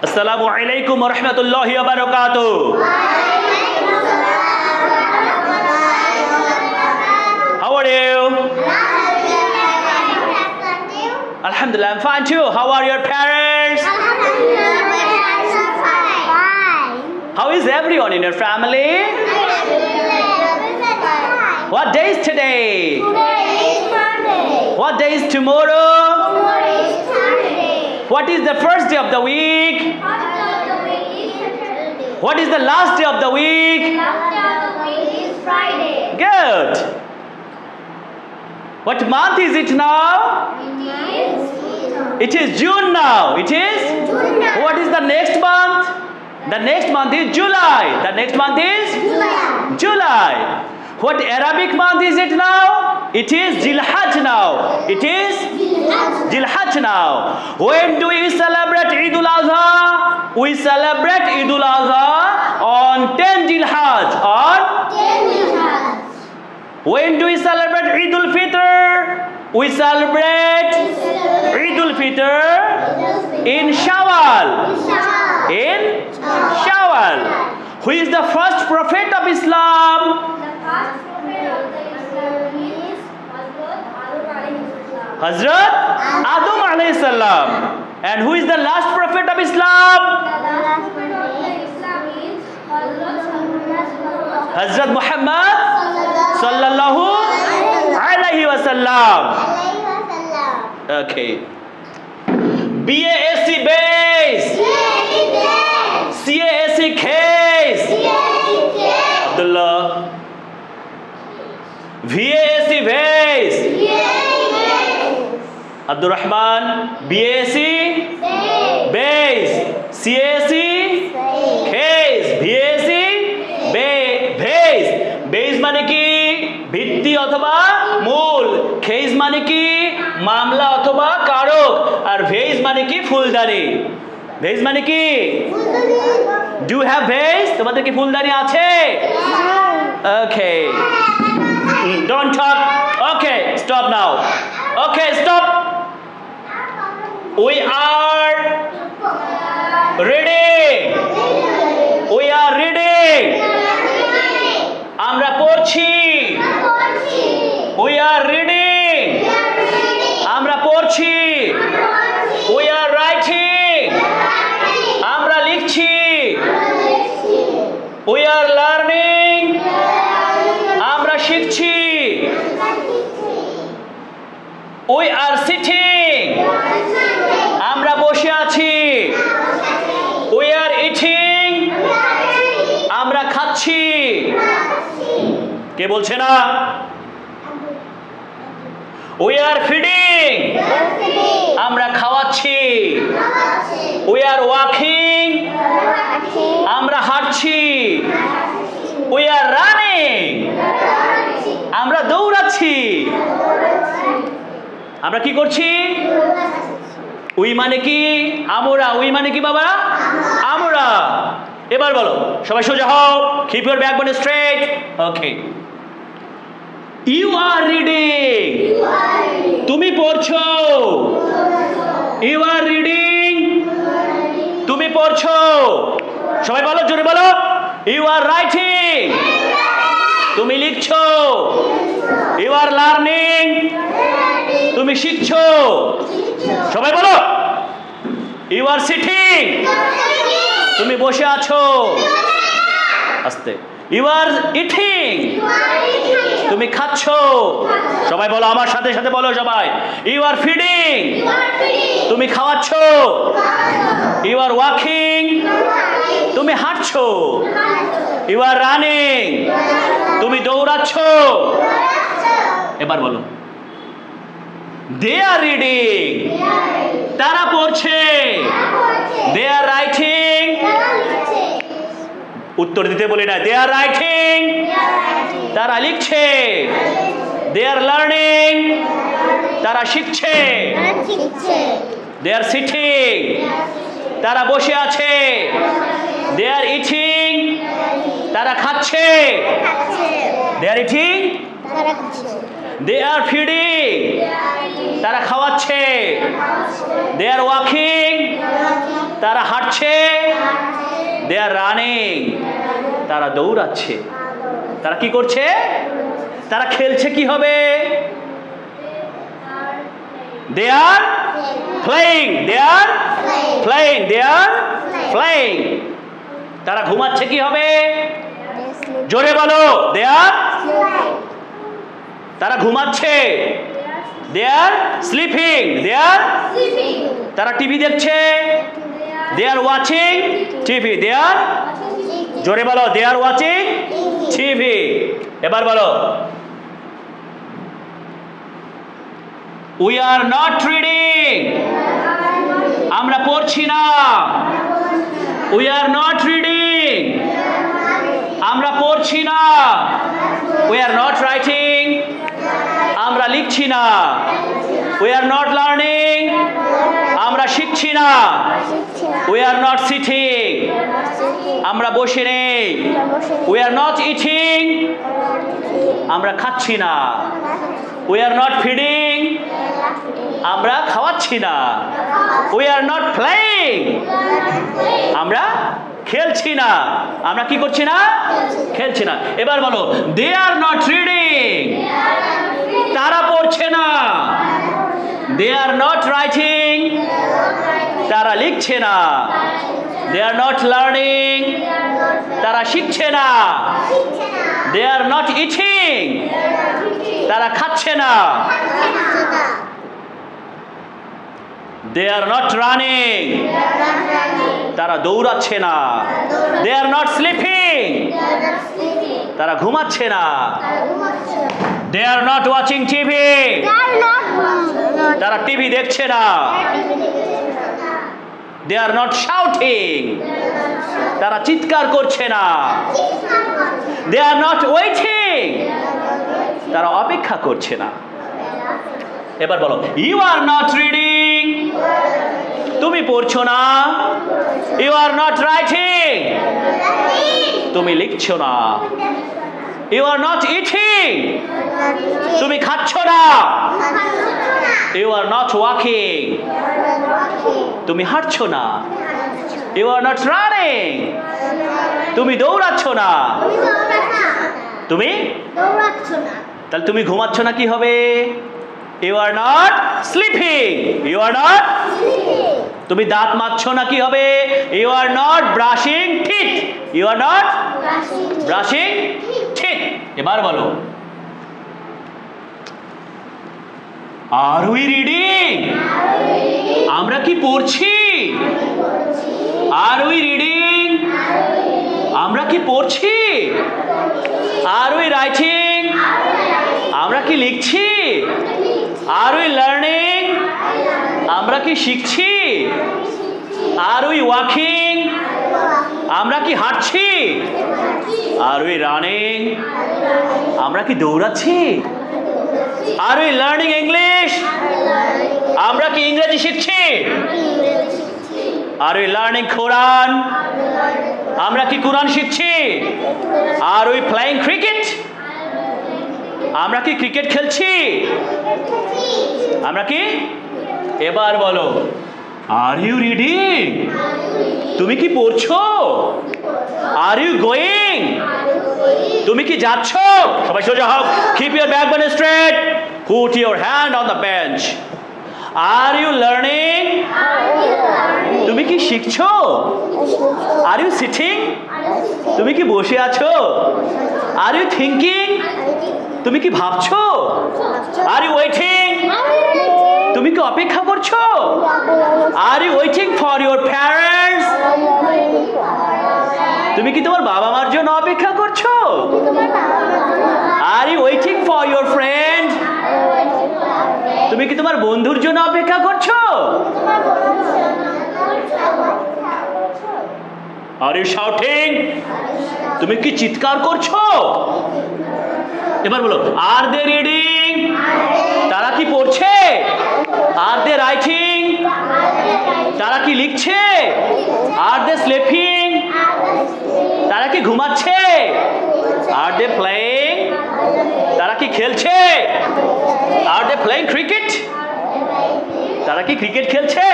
Assalamu alaikum wa rahmatullahi wa barakatuh. How are you? Alhamdulillah, I'm fine too. How are your parents? How is everyone in your family? What day is today? What day is tomorrow? What is the first day of the week? What is the last day of the week? Friday. Good. What month is it now? It is June now. It is? What is the next month? The next month is July. The next month is? July. What Arabic month is it now? It is Zilhaj now. It is? Zilhaj now. When do we celebrate Eid al-Adha? We celebrate Eid al-Adha on 10 Zilhaj. On? When do we celebrate Eid al-Fitr? We celebrate Eid al-Fitr in Shawwal. In Shawwal. Who is the first prophet of Islam? Hazrat Adam alayhi salam. And who is the last prophet of Islam? Hazrat Muhammad sallallahu alayhi wasallam. Okay. BASC base. CASC case. Abdullah. VASC vase. Abdul Rahman. BASC base. CASC case. VASC base. Base মানে কি ভিত্তি অথবা মূল, case মানে কি মামলা অথবা কারক, আর veg মানে কি ফুলদানি। ভেজ মানে কি? Do have vase? তোমাদের কি ফুলদানি আছে? Okay, don't talk. Okay, stop now. Okay, stop. We are reading. We are reading. আমরা পড়ছি। We are reading. আমরা পড়ছি। We are writing. আমরা লিখছি। We are learning. আমরা শিখছি। We are sitting. আমরা বসে আছি। We are eating. আমরা খাচ্ছি। কে বলছে না? We are feeding. আমরা খাওয়াচ্ছি। We are walking. আমরা হাঁটছি। We are running. আমরা দৌড়াচ্ছি। আমরা কি করছি? উই মানে কি? আমরা। উই মানে কি বাবা? আমরা। এবার বলো, সবাই সোজা হও। Keep your backbone straight. Okay. You are reading. তুমি পড়ছো। You are reading. তুমি পড়ছো। সবাই বলো, জোরে বলো। You are writing. তুমি লিখছো। You are learning. তুমি শিখছো। সবাই বলো। You are sitting. তুমি বসে আছো। আস্তে। You are eating. তুমি খাচ্ছো। সবাই বলো, আমার সাথে সাথে বলো সবাই। You are feeding. তুমি খাওয়াচ্ছো। You are walking. তুমি হাঁটছো। You R running. তুমি দৌড়াচ্ছো। এবার বলো। They are reading. তারা পড়ছে। They are writing. উত্তর দিতে বলি না। They are writing. তারা লিখছে। They are learning. তারা শিখছে। They are sitting. তারা বসে আছে। They are eating. তারা খাচ্ছে। They are eating. They are feeding. তারা খাওয়াচ্ছে। They are walking. তারা হাঁটছে, দে আর রানিং, তারা দৌড়াচ্ছে। তারা কি করছে? তারা খেলছে। কি হবে? They are playing, they are playing, they are playing. তারা ঘুমাচ্ছে। কি হবে? জোরে বলো। দে আর, তারা ঘুমাচ্ছে। দে আর স্লিপিং, দে আর, তারা টিভি দেখছে। দে আর ওয়াচিং টিভি, দে আর, জোরে বলো, দে আর ওয়াচিং টিভি। এবার বলো, উই আর নট রিডিং, আমরা পড়ছি না। উই আর নট রিডিং, আমরা পড়ছি না। উই আর নট রাইটিং, আমরা লিখছি না। উই আর নট লার্নিং, আমরা শিখছি না। উই আর নট সিটিং, আমরা বসে নেই। উই আর নট ইটিং, আমরা খাচ্ছি না। উই আর নট ফিডিং, আমরা খাওয়াচ্ছি না। উই আর নট প্লেইং, আমরা খেলছি না। আমরা কি করছি না? খেলছি না। এবার বলো, দে আর নট রিডিং, তারা পড়ছে না। দে আর নট রাইটিং, তারা লিখছে না। দে আর নট লার্নিং, তারা শিখছে না। দে আর নট ইটিং, তারা খাচ্ছে না। দে আর নট রানিং, তারা দৌড়াচ্ছে না। দে আর নট স্লিপিং, তারা ঘুমাচ্ছে না। They are not watching TV, তারা টিভি দেখছে না। দে আর নট শাউটিং, তারা চিৎকার করছে না। দে আর নট ওয়েটিং, তারা অপেক্ষা করছে না। এবার বলো, ইউ আর নট রিডিং, তুমি পড়ছো না। ইউ আর নট রাইটিং, তুমি লিখছো না। ইউ আর নট ইটিং, তুমি খাচ্ছ না। ইউ আর নট ওয়াকিং, তুমি হাঁটছো না। ইউ আর নট রানিং, তুমি দৌড়াচ্ছ না। তুমি তাহলে তুমি ঘুমাচ্ছ না। কি হবে? You are not sleeping, you are not, তুমি দাঁত মাজছো না। কি হবে? You are not brushing teeth, you are not brushing teeth. এবার বলো, আর উই রিডিং, আমরা কি পড়ছি? আর উই রিডিং, আমরা কি পড়ছি? আর উই রাইটিং, আমরা কি লিখছি? আর উই লার্নিং, আমরা কি শিখছি? আর উই ওয়াকিং, আমরা কি হাঁটছি? আর উই রানিং, আমরা কি দৌড়াচ্ছি? আর উই লার্নিং ইংলিশ, আমরা কি ইংরেজি শিখছি? আর উই লার্নিং কোরআন, আমরা কি কোরআন শিখছি? আর উই প্লেইং ক্রিকেট, আমরা কি ক্রিকেট খেলছি? আমরা কি? এবার বলো, আর ইউ রিডিং, তুমি কি পড়ছো? আর ইউ গোয়িং, তুমি কি যাচ্ছ? সবাই সোজা হও, keep your backbone straight, put your hand on the bench. Are you learning, তুমি কি শিখছো? আর ইউ সিটিং, তুমি কি বসে আছো? আর ইউ থিঙ্কিং, তুমি কি ভাবছো? আর ইউ ওয়েটিং, তুমি কি অপেক্ষা করছো? Are you waiting for your parents, তুমি কি তোমার বাবা মার জন্য অপেক্ষা করছো? Are you waiting for your friend, তুমি কি তোমার বন্ধুর জন্য অপেক্ষা করছো? আর ইউ শাউটিং, তুমি কি চিৎকার করছো? এবার বলো, আর দে রিডিং, তারা কি পড়ছে? আর দে রাইটিং, তারা কি লিখছে? আর দে স্লিপিং, তারা কি ঘুমাচ্ছে? আর দে প্লেইং, তারা কি খেলছে? আর দে প্লেইং ক্রিকেট, তারা কি ক্রিকেট খেলছে?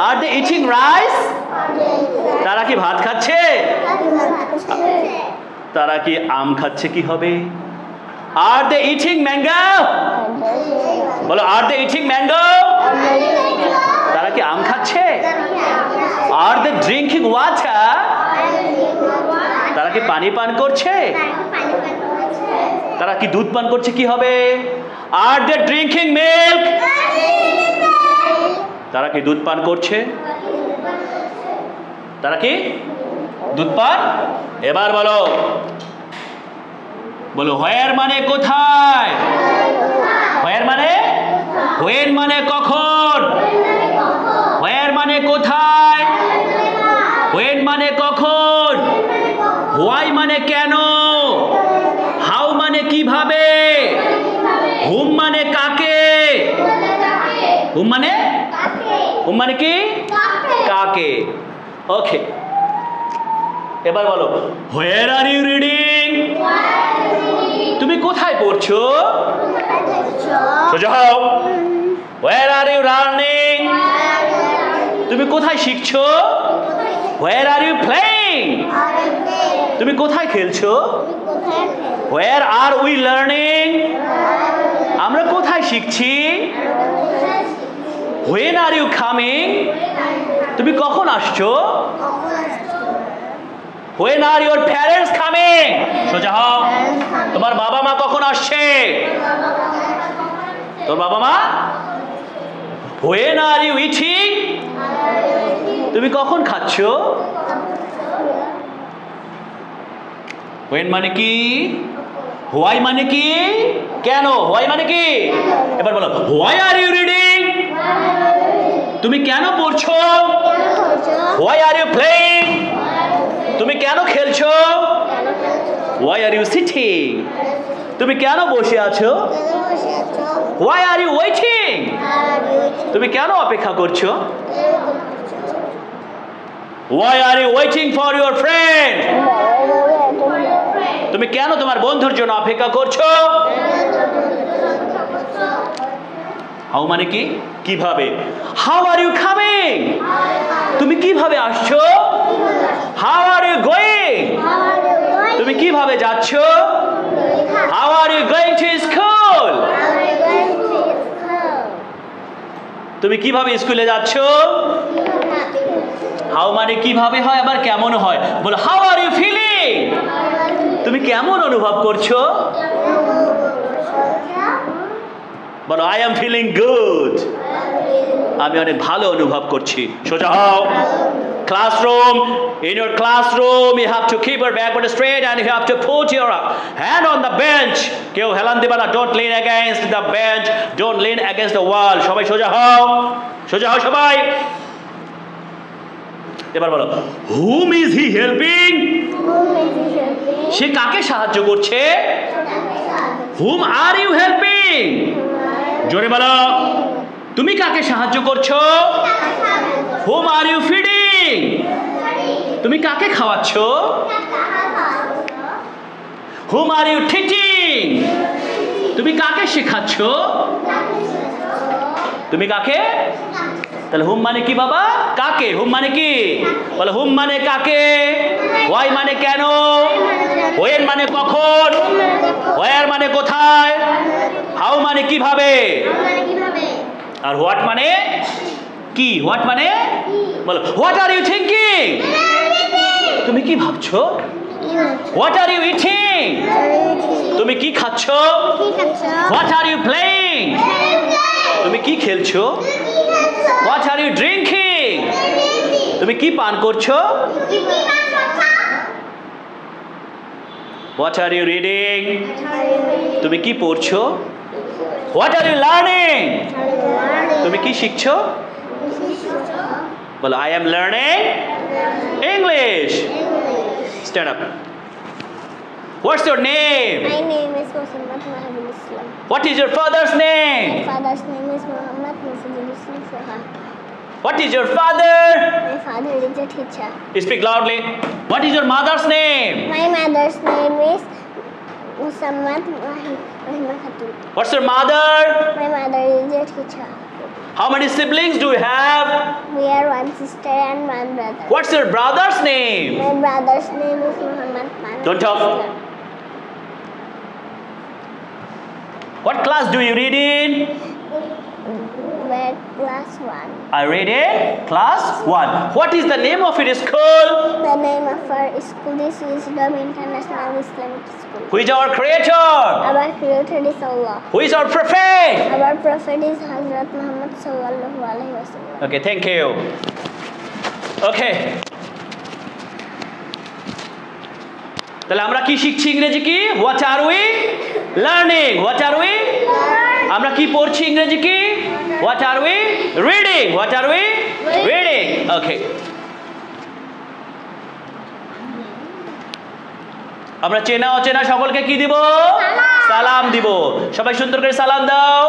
Are they eating rice? তারা কি ভাত খাচ্ছে? তারা কি আম খাচ্ছে কি হবে? Are they eating mango? বলো, Are they eating mango? তারা কি আম খাচ্ছে? Are they drinking water? তারা কি পানি পান করছে? তারা কি দুধ পান করছে কি হবে? Are they drinking milk? তারা কি দুধ পান করছে? তারা কি দুধ পান? এবার বলো, বলো where মানে কোথায়? where মানে when মানে কখন? where মানে কোথায়? when মানে কখন? why মানে কেন? how মানে কিভাবে? whom মানে কাকে? whom মানে whom মানে কি? কাকে। ওকে, এবার বলো where are you reading? তুমি কোথায় পড়ছো? সোজা হও। where are you learning? তুমি কোথায় শিখছো? where are you playing? তুমি কোথায় খেলছো? where are we learning? আমরা কোথায় শিখছি? when are you coming? তুমি কখন আসছো? when are your parents coming? সোজা হও। তোমার বাবা মা কখন আসছে? তোর বাবা মা? when are you eating? তুমি কখন খাচ্ছো? when মানে কি? why মানে কি? কেন? why মানে কি? এবার বলো why are you reading? তুমি কেন পড়ছো? why are you playing? তুমি কেন খেলছো? why are you sitting? তুমি কেন বসে আছো? why are you waiting? তুমি কেন অপেক্ষা করছো? why are you waiting for your friend? তুমি কেন তোমার বন্ধুর জন্য অপেক্ষা করছো? how মানে কি? কিভাবে? how are you coming? তুমি কিভাবে আসছো? how are you going? তুমি কিভাবে যাচ্ছো? how are you going to school? তুমি কিভাবে স্কুলে যাচ্ছো? how মানে কিভাবে হয়, আবার কেমন হয়। বলো how are you feeling? তুমি কেমন অনুভব করছো? বলো I am feeling good. আমি অনেক ভালো অনুভব করছি। সোজা হও। classroom, in your classroom you have to keep your backward straight and you have to put your hand on the bench. কেউ হেলান দিবা না, don't lean against the bench, don't lean against the wall. সবাই সোজা হও, সোজা হও সবাই। এবার বলো whom is he helping? সে কাকে সাহায্য করছে? whom are you helping? জোরে বলো, তুমি কাকে সাহায্য করছো? whom are you feeding? তুমি কাকে খাওয়াচ্ছো? whom are you teaching? তুমি কাকে শেখাচ্ছো? তুমি কাকে? তাহলে হুম মানে কি বাবা? কাকে। হুম মানে কি? বলে হুম মানে কাকে, why মানে কেন, when মানে কখন, where মানে কোথায়, how মানে কিভাবে, আর what মানে কি। what মানে বলো what are you thinking? তুমি কি ভাবছো? what are you eating? তুমি কি খাচ্ছো? what are you playing? তুমি কি খেলছো? what are you drinking? তুমি কি পান করছো? what are you reading? তুমি কি পড়ছো? what are you learning? তুমি কি শিখছো? বলো I am learning English. Stand up. What's your name? My name is Muhammad Mahmud Islam. What is your father's name? My father's name is Muhammad Masjidul Islam Soha. What is your father? My father is a teacher. Speak loudly. What is your mother's name? My mother's name is Muhammad Rahima Khatun. What's your mother? My mother is a teacher. How many siblings do you have? We are one sister and one brother. What's your brother's name? My brother's name is Muhammad Manaf Don't talk. Islam. What class do you read in? We're class 1. I read in class 1. What is the name of your school? The name of our school is Wisdom International Islamic School. Who is our creator? Our creator is Allah. Who is our prophet? Our prophet is Hazrat Muhammad sallallahu alaihi wasallam. Okay, thank you. Okay. তাহলে আমরা কি শিখছি ইংরেজি কি? What are we learning? What are we? আমরা কি পড়ছি ইংরেজি কি? What are we reading? What are we reading? Okay. আমরা চেনা অচেনা সকলকে কি দিব? সালাম দিব। সবাই সুন্দর করে সালাম দাও।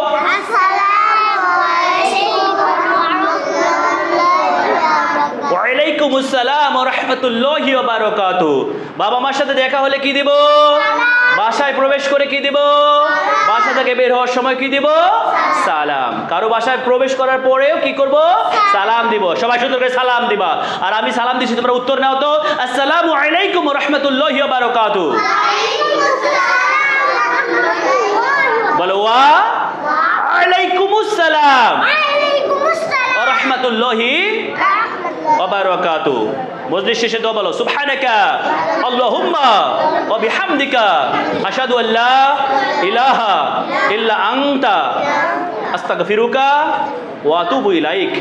ওয়ালাইকুম আসসালাম ওয়া রাহমাতুল্লাহি ওয়া বারাকাতুহু। বাবা মার সাথে দেখা হলে কি দিব? বাসায় প্রবেশ করে কি দিব? বাসা থেকে বের হওয়ার সময় কি দিব? সালাম। কারো বাসায় প্রবেশ করার পরেও কি করব? সালাম দিব। সবাই সুন্দর করে সালাম দিবা। আর আমি সালাম দিছি, তোমরা উত্তর নাও তো। আসসালামু আলাইকুম ওয়া রাহমাতুল্লাহি ওয়া বারাকাতুহু। বলো ওয়া আলাইকুমুস সালাম ওয়া রাহমাতুল্লাহি ওয়া বারাকাতুহু। মজলিস শেষে দোয়া বলো, সুবহানাকা আল্লাহুম্মা ওয়া বিহামদিকা আশহাদু আল্লা ইলাহা ইল্লা আনতা আস্তাগফিরুকা ওয়া আতুবু ইলাইক।